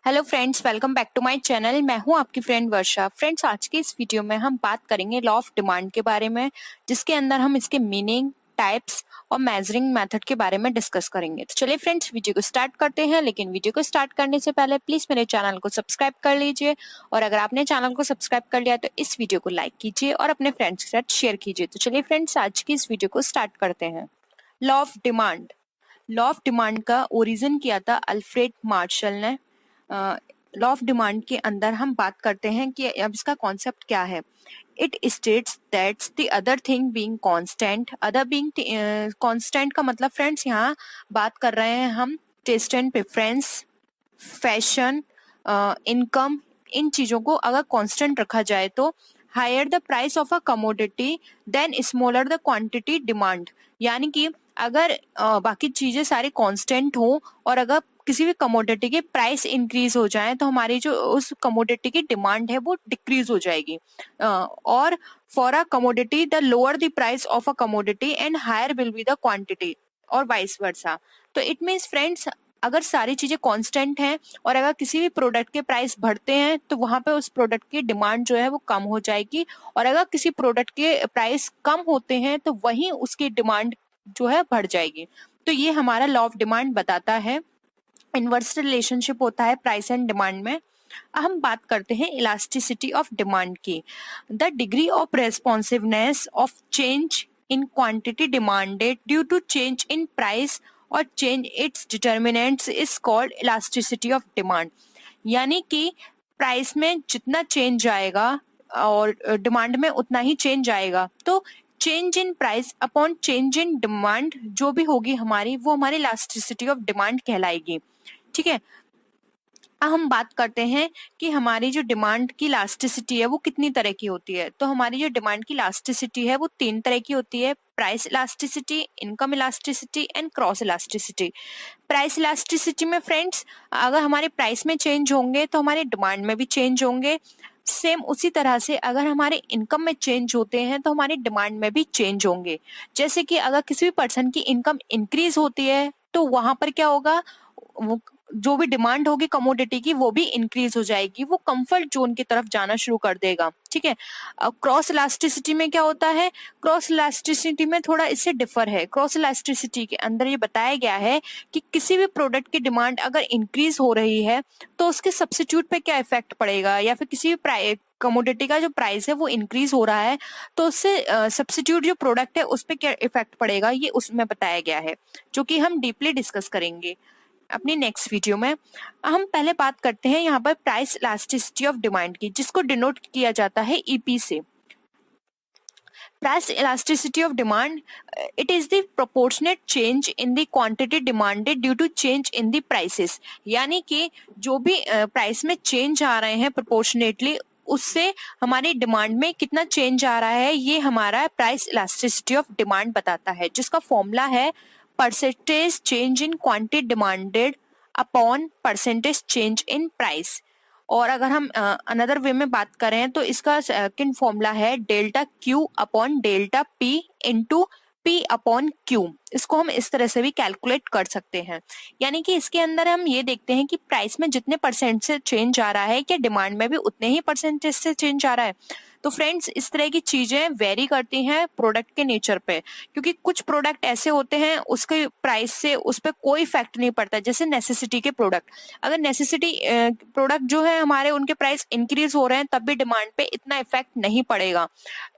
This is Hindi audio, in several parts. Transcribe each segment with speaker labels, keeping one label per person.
Speaker 1: Hello friends, welcome back to my channel. मैं हूं आपकी फ्रेंड वर्षा। फ्रेंड्स, आज के इस वीडियो में हम बात करेंगे लॉ ऑफ डिमांड के बारे में, जिसके अंदर हम इसके मीनिंग, टाइप्स और मेजरिंग मेथड के बारे में डिस्कस करेंगे। तो चलिए फ्रेंड्स, वीडियो को स्टार्ट करते हैं। लेकिन वीडियो को स्टार्ट करने से पहले प्लीज मेरे चैनल को सब्सक्राइब कर लीजिए, और अगर आपने चैनल को सब्सक्राइब कर लिया तो इस वीडियो को लाइक कीजिए और अपने फ्रेंड्स के साथ शेयर कीजिए। तो चलिए फ्रेंड्स, आज की इस वीडियो को स्टार्ट करते हैं। Law of demand. Law of demand का ओरिजिन किया था अल्फ्रेड मार्शल ने। लॉ ऑफ डिमांड के अंदर हम बात करते हैं कि अब इसका कॉन्सेप्ट क्या है। It states that's the other thing being constant. Other being constant का मतलब फ्रेंड्स यहाँ बात कर रहे हैं हम taste and preference, fashion, income. इन चीजों को अगर कांस्टेंट रखा जाए तो higher the price of a commodity then smaller the quantity demand. यानी कि अगर बाकी चीजें सारी कांस्टेंट हो और अगर किसी भी कमोडिटी के प्राइस इंक्रीज हो जाए तो हमारी जो उस कमोडिटी की डिमांड है वो डिक्रीज हो जाएगी। और for a commodity the lower the price of a commodity and higher will be the quantity, और वाइस वर्सा। तो इट मीन्स फ्रेंड्स, अगर सारी चीजें कांस्टेंट हैं और अगर किसी भी प्रोडक्ट के प्राइस बढ़ते हैं तो वहां पे उस प्रोडक्ट की डिमांड जो है वो कम हो जाएगी, और अगर किसी प्रोडक्ट के प्राइस कम होते हैं तो वहीं उसकी डिमांड जो है बढ़ जाएगी। तो ये हमारा लॉ ऑफ डिमांड बताता है। इनवर्स रिलेशनशिप होता है प्राइस एंड डिमांड में। हम बात करते हैं इलास्टिसिटी ऑफ डिमांड की। The degree of responsiveness of change in quantity demanded due to change in price और change its determinants is called elasticity of demand. यानी कि प्राइस में जितना चेंज आएगा और डिमांड में उतना ही चेंज आएगा, तो change in price upon change in demand जो भी होगी हमारी, वो हमारी इलास्टिसिटी ऑफ डिमांड कहलाएगी। ठीक है। अब हम बात करते हैं कि हमारी जो डिमांड की इलास्टिसिटी है वो कितनी तरह की होती है। तो हमारी जो डिमांड की इलास्टिसिटी है वो 3 तरह की होती है: price elasticity, income elasticity and cross elasticity. Price elasticity में फ्रेंड्स, अगर हमारे प्राइस में चेंज होंगे तो हमारे डिमांड में भी चेंज होंगे। सेम उसी तरह से अगर हमारे इनकम में चेंज होते हैं तो हमारी डिमांड में भी चेंज होंगे। जैसे कि अगर किसी भी पर्सन की इनकम इंक्रीज होती है तो वहां पर क्या होगा, वो जो भी डिमांड होगी कमोडिटी की वो भी इंक्रीज हो जाएगी, वो कंफर्ट जोन की तरफ जाना शुरू कर देगा। ठीक है। क्रॉस इलास्टिसिटी में क्या होता है, क्रॉस इलास्टिसिटी में थोड़ा इससे डिफर है। क्रॉस इलास्टिसिटी के अंदर ये बताया गया है कि किसी भी प्रोडक्ट की डिमांड अगर इंक्रीज हो रही है तो उसके सब्स्टिट्यूट पे क्या इफेक्ट पड़ेगा, या फिर किसी भी कमोडिटी का जो प्राइस है वो इंक्रीज हो रहा है तो उससे सब्स्टिट्यूट जो प्रोडक्ट है उस पर क्या इफेक्ट पड़ेगा, ये उसमें बताया गया है, जो कि हम डीपली डिस्कस करेंगे अपनी नेक्स्ट वीडियो में। हम पहले बात करते हैं यहाँ पर प्राइस इलास्टिसिटी ऑफ डिमांड की, जिसको डिनोट किया जाता है ईपी से। Price elasticity of demand, it is the proportionate change in the quantity demanded due to change in the prices. यानी कि जो भी प्राइस में चेंज आ रहे हैं प्रोपोर्शनेटली, उससे हमारी डिमांड में कितना चेंज आ रहा है, ये हमारा प्राइस इलास्टिसिटी ऑफ डिमांड बताता है, जिसका फॉर्मूला है percentage change in quantity demanded upon percentage change in price. और अगर हम अनदर वे में बात करें तो इसका सेकंड फॉर्मूला है delta Q upon delta P into P upon Q. इसको हम इस तरह से भी कैलकुलेट कर सकते हैं। यानी कि इसके अंदर हम ये देखते हैं कि प्राइस में जितने परसेंट से चेंज आ रहा है, क्या डिमांड में भी उतने ही परसेंटेज से चेंज आ रहा है। तो फ्रेंड्स, इस तरह की चीजें वेरी करती हैं प्रोडक्ट के नेचर पे, क्योंकि कुछ प्रोडक्ट ऐसे होते हैं उसके प्राइस से उस पर कोई इफेक्ट नहीं पड़ता। जैसे नेसेसिटी के प्रोडक्ट, अगर नेसेसिटी प्रोडक्ट जो है हमारे, उनके प्राइस इंक्रीज हो रहे हैं तब भी डिमांड पे इतना इफेक्ट नहीं पड़ेगा।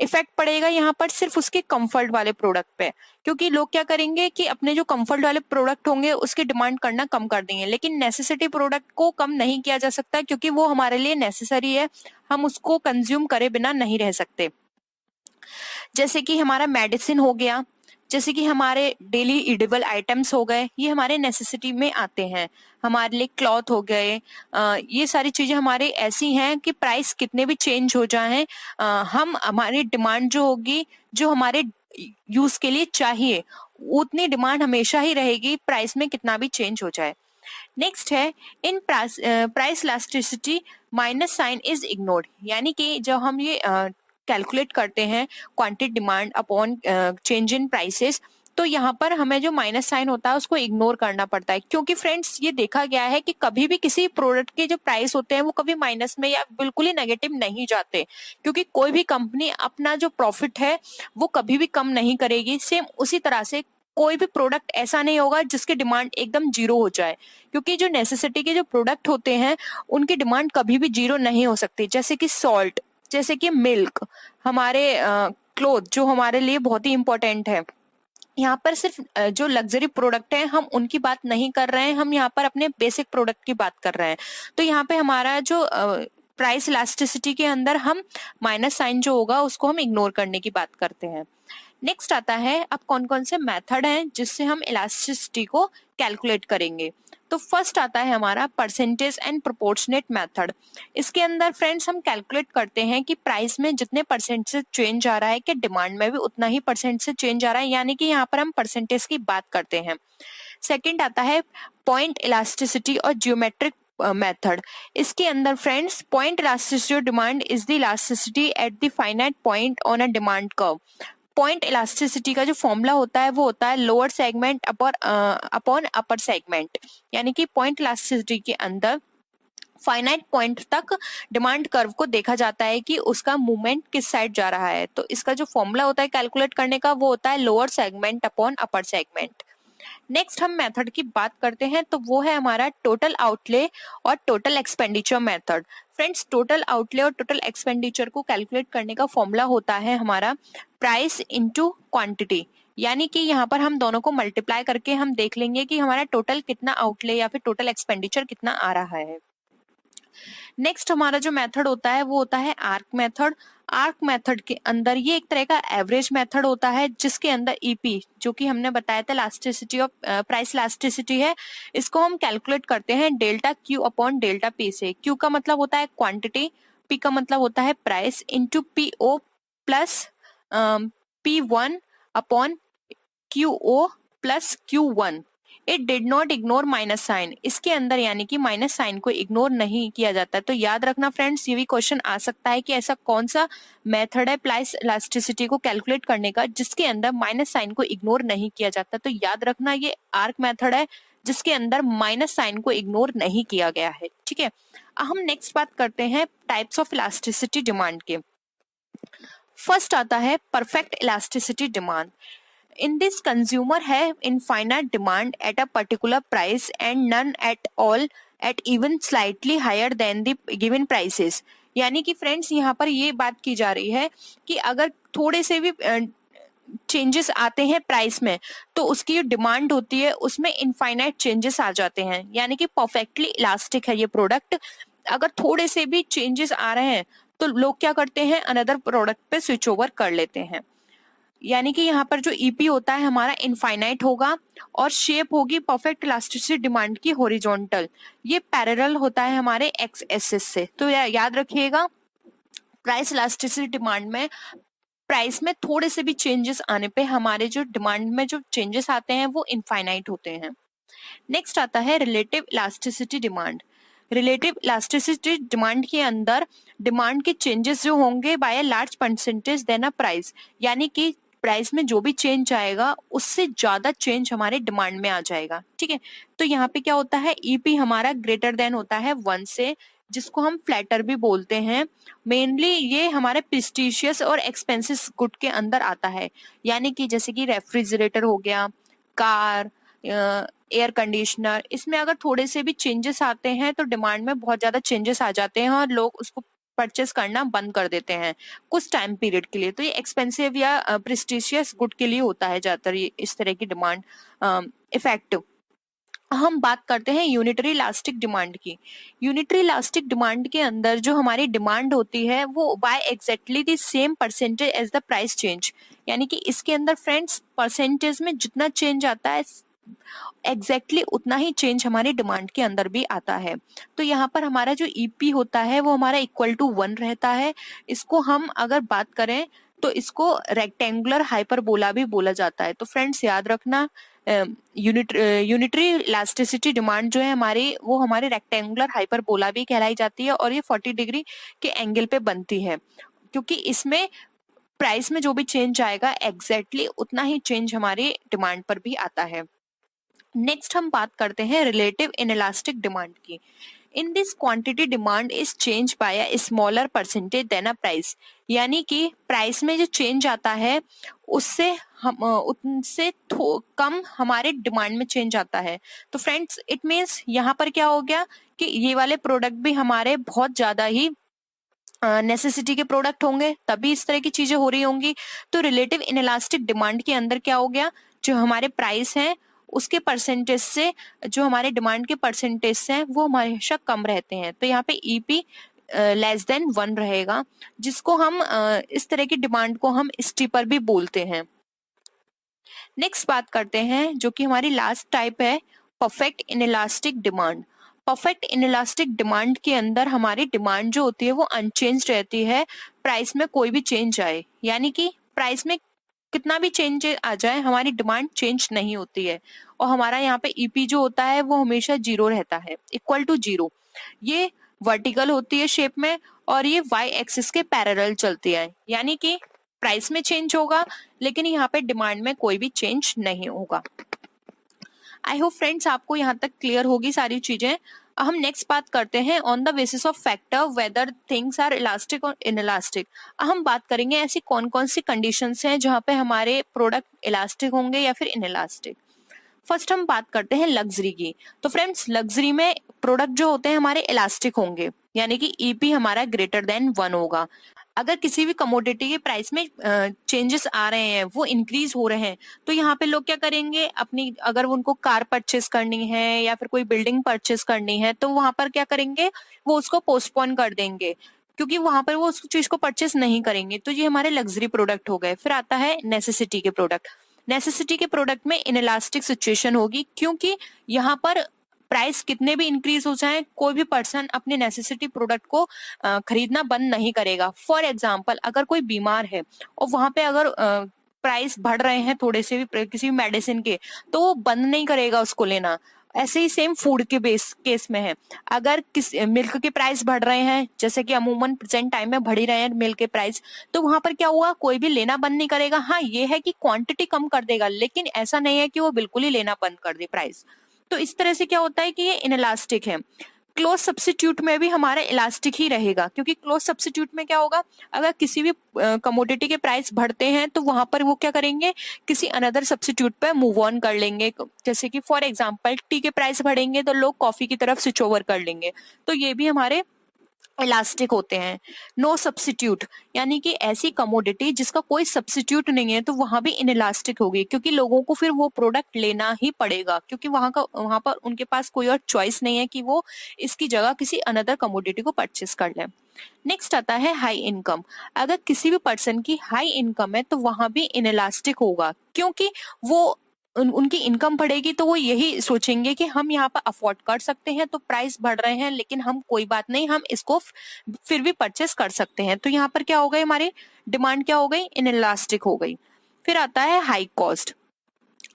Speaker 1: इफेक्ट पड़ेगा यहाँ पर सिर्फ उसके कंफर्ट वाले प्रोडक्ट पे, क्योंकि लोग क्या करेंगे कि अपने जो कंफर्ट वाले प्रोडक्ट होंगे उसकी डिमांड करना कम कर देंगे। लेकिन नेसेसिटी प्रोडक्ट को कम नहीं किया जा सकता, क्योंकि वो हमारे लिए नेसेसरी है, हम उसको कंज्यूम करे बिना नहीं रह सकते। जैसे कि हमारा मेडिसिन हो गया, जैसे कि हमारे डेली ईडेबल आइटम्स हो गए, ये हमारे नेसेसिटी में आते हैं। हमारे लिए क्लॉथ हो गए, ये सारी चीजें हमारे ऐसी हैं कि प्राइस कितने भी चेंज हो जाएं, हम हमारी डिमांड जो होगी, जो हमारे यूज के लिए चाहिए, उतनी डिमांड हमेशा ही रहेगी, प्राइस में कितना भी चेंज हो जाए। नेक्स्ट है in price elasticity minus sign is ignored. यानी कि जब हम ये कैलकुलेट करते हैं quantity demand upon change in prices, तो यहाँ पर हमें जो माइनस साइन होता है उसको इग्नोर करना पड़ता है, क्योंकि फ्रेंड्स ये देखा गया है कि कभी भी किसी प्रोडक्ट के जो प्राइस होते हैं वो कभी माइनस में या बिल्कुल ही नेगेटिव नहीं जाते, क्योंकि कोई भी कंपनी अपना जो प्रॉफिट है वो कभी भी कम नहीं करेगी। सेम उसी तरह से कोई भी प्रोडक्ट ऐसा नहीं होगा जिसकी डिमांड एकदम जीरो हो जाए, क्योंकि जो नेसेसिटी के जो प्रोडक्ट होते हैं उनकी डिमांड कभी भी जीरो नहीं हो सकती। जैसे कि सॉल्ट, जैसे कि मिल्क, हमारे क्लोथ जो हमारे लिए बहुत ही इंपॉर्टेंट है। यहाँ पर सिर्फ जो लग्जरी प्रोडक्ट हैं हम उनकी बात नहीं कर रहे हैं, हम यहाँ पर अपने बेसिक प्रोडक्ट की बात कर रहे हैं। तो यहाँ पे हमारा जो प्राइस इलास्टिसिटी के अंदर हम माइनस साइन जो होगा उसको हम इग्नोर करने की बात करते हैं। नेक्स्ट आता है अब कौन कौन से मेथड हैं जिससे हम इलास्टिसिटी को कैलकुलेट करेंगे। तो फर्स्ट आता है हमारा परसेंटेज एंड प्रोपोर्शनेट मेथड। इसके अंदर फ्रेंड्स हम कैलकुलेट करते हैं कि प्राइस में जितने परसेंट से चेंज आ रहा है कि डिमांड में भी उतना ही परसेंट से चेंज आ रहा है, यानी कि यहाँ पर हम परसेंटेज की बात करते हैं। सेकंड आता है पॉइंट इलास्टिसिटी और जियोमेट्रिक मेथड। इसके अंदर friends point elasticity demand is the elasticity at the finite point on a demand curve. Point elasticity का जो फॉर्मूला होता है वो होता है lower segment upon upper segment, यानी कि पॉइंट इलास्टिसिटी के अंदर फाइनाइट पॉइंट तक डिमांड कर्व को देखा जाता है कि उसका मूवमेंट किस साइड जा रहा है। तो इसका जो फॉर्मूला होता है कैलकुलेट करने का वो होता है lower segment upon upper segment. Next हम मेथड की बात करते हैं तो वो है हमारा टोटल आउटले और total expenditure method. Friends total outlay और टोटल एक्सपेंडिचर को कैलकुलेट करने का फॉर्मूला होता है हमारा प्राइस इनटू क्वांटिटी, यानी कि यहाँ पर हम दोनों को मल्टीप्लाई करके हम देख लेंगे कि हमारा टोटल कितना आउटले या फिर टोटल एक्सपेंडिचर कितना आ रहा है। नेक्स्ट हमारा जो मेथड होता है वो होता है आर्क मेथड। आर्क मेथड के अंदर ये एक तरह का एवरेज मेथड होता है जिसके अंदर ईपी जो कि हमने बताया था इलास्टिसिटी ऑफ प्राइस इलास्टिसिटी है, इसको हम कैलकुलेट करते हैं delta Q upon delta P से। क्यू का मतलब होता है क्वांटिटी, पी का मतलब होता है price, into P O plus P one upon Q O plus Q one. It did not ignore minus sign. इसके अंदर यानी कि माइनस साइन को इग्नोर नहीं किया जाता है। तो याद रखना फ्रेंड्स, ये भी क्वेश्चन आ सकता है कि ऐसा कौन सा मेथड है प्राइस इलास्टिसिटी को कैलकुलेट करने का जिसके अंदर माइनस साइन को इग्नोर नहीं किया जाता। तो याद रखना ये आर्क मेथड है जिसके अंदर माइनस साइन को इग्नोर नहीं किया गया है। ठीक है, हम नेक्स्ट बात करते हैं टाइप्स ऑफ इलास्टिसिटी डिमांड के। फर्स्ट आता है perfect elasticity demand. In this, consumer have infinite demand at a particular price and none at all at even slightly higher than the given prices। यानी कि फ्रेंड्स यहाँ पर ये बात की जा रही है कि अगर थोड़े से भी चेंजेस आते हैं प्राइस में तो उसकी जो डिमांड होती है उसमें इनफाइनाइट चेंजेस आ जाते हैं, यानी कि परफेक्टली इलास्टिक है ये प्रोडक्ट। अगर थोड़े से भी चेंजेस आ रहे हैं तो लोग क्या करते हैं, अनदर प्रोडक्ट पे स्विच ओवर कर लेते हैं। यानी कि यहाँ पर जो ईपी होता है हमारा इनफाइनाइट होगा और शेप होगी परफेक्ट इलास्टिसिटी डिमांड की हॉरिजॉन्टल। ये पैरेलल होता है हमारे एक्स एक्सिस से। तो याद रखिएगा प्राइस इलास्टिसिटी डिमांड में प्राइस में थोड़े से भी चेंजेस आने पे हमारे जो डिमांड में जो चेंजेस आते हैं वो इनफाइनाइट होते हैं। नेक्स्ट आता है relative elasticity demand. Relative elasticity demand के अंदर डिमांड के चेंजेस जो होंगे by a large percentage than a price, यानी कि प्राइस में जो भी चेंज आएगा उससे ज्यादा चेंज हमारे डिमांड में आ जाएगा। ठीक है, तो यहाँ पे क्या होता है, ईपी हमारा ग्रेटर देन होता है 1 से, जिसको हम फ्लैटर भी बोलते हैं। मेनली ये हमारे प्रेस्टिजियस और एक्सपेंसिव गुड के अंदर आता है, यानी कि जैसे कि रेफ्रिजरेटर हो गया, कार, एयर कंडीशनर, इसमें अगर थोड़े से भी चेंजेस आते हैं तो डिमांड में बहुत ज्यादा चेंजेस आ जाते हैं और लोग उसको परचेस करना बंद कर देते हैं कुछ टाइम पीरियड के लिए। तो ये एक्सपेंसिव या प्रेस्टिजियस गुड के लिए होता है ज्यादातर ये इस तरह की डिमांड इफेक्ट। हम बात करते हैं यूनिटरी इलास्टिक डिमांड की। यूनिटरी इलास्टिक डिमांड के अंदर जो हमारी डिमांड होती है वो by exactly the same percentage as the price change, यानी कि इसके अंदर फ्रेंड्स परसेंटेज में जितना चेंज आता है एग्जैक्टली उतना ही चेंज हमारी डिमांड के अंदर भी आता है। तो यहाँ पर हमारा जो ईपी होता है वो हमारा इक्वल टू 1 रहता है। इसको हम अगर बात करें तो इसको रेक्टेंगुलर हाइपरबोला भी बोला जाता है। तो फ्रेंड्स याद रखना यूनिटरी इलास्टिसिटी डिमांड जो है हमारी वो हमारे रेक्टेंगुलर हाइपरबोला भी कहलाई जाती है और ये 40 डिग्री के एंगल पे बनती है, क्योंकि इसमें प्राइस में जो भी चेंज आएगा एग्जैक्टली उतना ही चेंज हमारे डिमांड पर भी आता है। नेक्स्ट हम बात करते हैं रिलेटिव इनइलास्टिक डिमांड की। In this quantity demand is change by a smaller percentage than a price, यानी कि प्राइस में जो चेंज आता है उससे उनसे कम हमारे डिमांड में चेंज आता है। तो फ्रेंड्स इट मीन्स यहाँ पर क्या हो गया कि ये वाले प्रोडक्ट भी हमारे बहुत ज्यादा ही नेसेसिटी के प्रोडक्ट होंगे तभी इस तरह की चीजें हो रही होंगी। तो रिलेटिव इनइलास्टिक डिमांड के अंदर क्या हो गया, जो हमारे प्राइस हैं उसके परसेंटेज से जो हमारे डिमांड के परसेंटेज से हैं वो हमेशा कम रहते हैं। तो यहाँ पे ईपी लेस देन 1 रहेगा, जिसको हम इस तरह की डिमांड को हम स्टीपर भी बोलते हैं। नेक्स्ट बात करते हैं जो कि हमारी लास्ट टाइप है, perfect inelastic demand. Perfect inelastic demand के अंदर हमारी डिमांड जो होती है वो अनचेंज रहती है, प्राइस में कोई भी चेंज आए, यानी कि प्राइस में कितना भी चेंज आ जाए हमारी डिमांड चेंज नहीं होती है। और हमारा यहाँ पे ईपी जो होता है वो हमेशा 0 रहता है, इक्वल टू 0। ये वर्टिकल होती है शेप में और ये वाई एक्सिस के पैरेलल चलती है, यानी कि प्राइस में चेंज होगा लेकिन यहाँ पे डिमांड में कोई भी चेंज नहीं होगा। आई होप फ्रेंड्स आपको यहाँ तक क्लियर होगी सारी चीजें। हम नेक्स्ट बात करते हैं on the basis of factor whether things are elastic और इनइलास्टिक। हम बात करेंगे ऐसी कौन कौन सी कंडीशंस हैं जहाँ पे हमारे प्रोडक्ट इलास्टिक होंगे या फिर इनइलास्टिक। फर्स्ट हम बात करते हैं लग्जरी की। तो फ्रेंड्स लग्जरी में प्रोडक्ट जो होते हैं हमारे इलास्टिक होंगे, यानी कि ईपी हमारा ग्रेटर देन 1 होगा। अगर किसी भी कमोडिटी के प्राइस में चेंजेस आ रहे हैं, वो इंक्रीज हो रहे हैं, तो यहाँ पे लोग क्या करेंगे, अपनी अगर उनको कार परचेस करनी है या फिर कोई बिल्डिंग परचेस करनी है तो वहां पर क्या करेंगे, वो उसको पोस्टपोन कर देंगे क्योंकि वहां पर वो उस चीज को परचेस नहीं करेंगे। तो ये हमारे लग्जरी प्रोडक्ट हो गए। फिर आता है नेसेसिटी के प्रोडक्ट। नेसेसिटी के प्रोडक्ट में इनइलास्टिक सिचुएशन होगी क्योंकि यहाँ पर प्राइस कितने भी इंक्रीज हो जाए कोई भी पर्सन अपने नेसेसिटी प्रोडक्ट को खरीदना बंद नहीं करेगा। फॉर एग्जांपल अगर कोई बीमार है और वहां पे अगर प्राइस बढ़ रहे हैं थोड़े से भी किसी भी मेडिसिन के, तो वो बंद नहीं करेगा उसको लेना। ऐसे ही सेम फूड के बेस केस में है, अगर किस मिल्क के प्राइस बढ़ रहे हैं, जैसे कि अमूमन प्रेजेंट टाइम में बढ़ ही रहे हैं मिल्क के प्राइस, तो वहां पर क्या हुआ, कोई भी लेना बंद नहीं करेगा। हाँ ये है कि क्वांटिटी कम कर देगा, लेकिन ऐसा नहीं है कि वो बिल्कुल ही लेना बंद कर दे प्राइस। तो इस तरह से क्या होता है कि ये इनइलास्टिक है। क्लोज सब्स्टिट्यूट में भी हमारा इलास्टिक ही रहेगा, क्योंकि क्लोज सब्स्टिट्यूट में क्या होगा, अगर किसी भी कमोडिटी के प्राइस बढ़ते हैं तो वहां पर वो क्या करेंगे, किसी अनदर सब्स्टिट्यूट पे मूव ऑन कर लेंगे। जैसे कि फॉर एग्जांपल टी के प्राइस बढ़ेंगे तो लोग कॉफी की तरफ स्विच ओवर कर लेंगे। तो ये भी हमारे इलास्टिक होते हैं। नो सब्स्टिट्यूट, यानी कि ऐसी कमोडिटी जिसका कोई सब्स्टिट्यूट नहीं है, तो वहां भी इनइलास्टिक होगी, क्योंकि लोगों को फिर वो प्रोडक्ट लेना ही पड़ेगा, क्योंकि वहां पर उनके पास कोई और चॉइस नहीं है कि वो इसकी जगह किसी अनदर कमोडिटी को परचेस कर ले। नेक्स्ट आता है हाई इनकम। अगर किसी भी पर्सन की हाई इनकम है तो वहां भी इनइलास्टिक होगा, क्योंकि वो उनकी इनकम बढ़ेगी तो वो यही सोचेंगे कि हम यहाँ पर अफोर्ड कर सकते हैं, तो प्राइस बढ़ रहे हैं लेकिन हम कोई बात नहीं, हम इसको फिर भी परचेस कर सकते हैं। तो यहाँ पर क्या हो गई, हमारी डिमांड क्या हो गई, इनइलास्टिक हो गई। फिर आता है हाई कॉस्ट।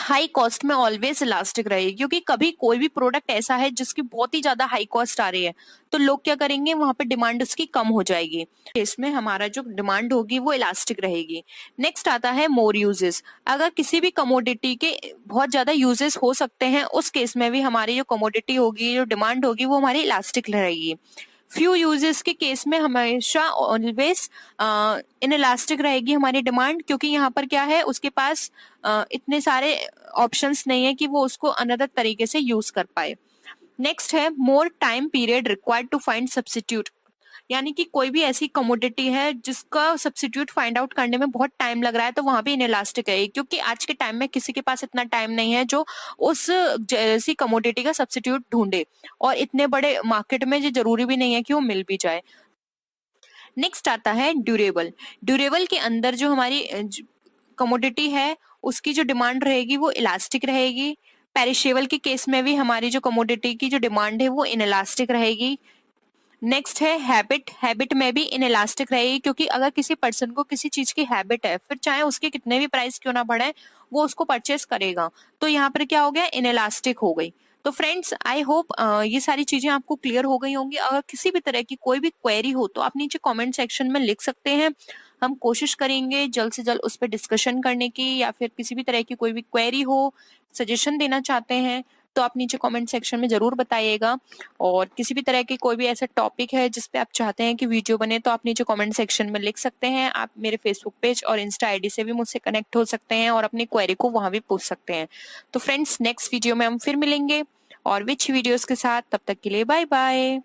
Speaker 1: हाई कॉस्ट में ऑलवेज इलास्टिक रहेगी, क्योंकि कभी कोई भी प्रोडक्ट ऐसा है जिसकी बहुत ही ज्यादा हाई कॉस्ट आ रही है, तो लोग क्या करेंगे, वहां पे डिमांड उसकी कम हो जाएगी। इसमें हमारा जो डिमांड होगी वो इलास्टिक रहेगी। नेक्स्ट आता है मोर यूजेस। अगर किसी भी कमोडिटी के बहुत ज्यादा यूजेस हो सकते हैं, उस केस में भी हमारी जो कमोडिटी होगी, जो डिमांड होगी, वो हमारी इलास्टिक रहेगी। फ्यू यूजेस के केस में हमेशा ऑलवेज इनइलास्टिक रहेगी हमारी डिमांड, क्योंकि यहाँ पर क्या है, उसके पास इतने सारे ऑप्शंस नहीं है कि वो उसको अनदर तरीके से यूज कर पाए। नेक्स्ट है more time period required to find substitute. यानी कि कोई भी ऐसी कमोडिटी है जिसका सब्स्टिट्यूट फाइंड आउट करने में बहुत टाइम लग रहा है, तो वहां भी इनइलास्टिक है, क्योंकि आज के टाइम में किसी के पास इतना टाइम नहीं है जो उस जैसी कमोडिटी का सब्स्टिट्यूट ढूंढे, और इतने बड़े मार्केट में ये जरूरी भी नहीं है कि वो मिल भी जाए। नेक्स्ट आता है ड्यूरेबल। ड्यूरेबल के अंदर जो हमारी कमोडिटी है उसकी जो डिमांड रहेगी वो इलास्टिक रहेगी। पेरिशेबल के केस में भी हमारी जो कमोडिटी की जो डिमांड है वो इनइलास्टिक रहेगी। नेक्स्ट है हैबिट। हैबिट में भी इनइलास्टिक रहेगी, क्योंकि अगर किसी पर्सन को किसी चीज की हैबिट है, फिर चाहे उसके कितने भी प्राइस क्यों ना बढ़े, वो उसको परचेस करेगा। तो यहाँ पर क्या हो गया, इनइलास्टिक हो गई। तो फ्रेंड्स आई होप ये सारी चीजें आपको क्लियर हो गई होंगी। अगर किसी भी तरह की कोई भी क्वेरी हो तो आप नीचे कमेंट सेक्शन में लिख सकते हैं। हम कोशिश करेंगे जल्द से जल्द उस पर डिस्कशन करने की, या फिर किसी भी तरह की कोई भी क्वेरी हो, सजेशन देना चाहते हैं तो आप नीचे कमेंट सेक्शन में जरूर बताइएगा। और किसी भी तरह की कोई भी ऐसा टॉपिक है जिस पे आप चाहते हैं कि वीडियो बने तो आप नीचे कमेंट सेक्शन में लिख सकते हैं। आप मेरे फेसबुक पेज और इंस्टा आईडी से भी मुझसे कनेक्ट हो सकते हैं और अपनी क्वेरी को वहां भी पूछ सकते हैं। तो फ्रेंड्स नेक्स्ट वीडियो में हम फिर मिलेंगे और विच वीडियोस के साथ। तब तक के लिए बाय बाय।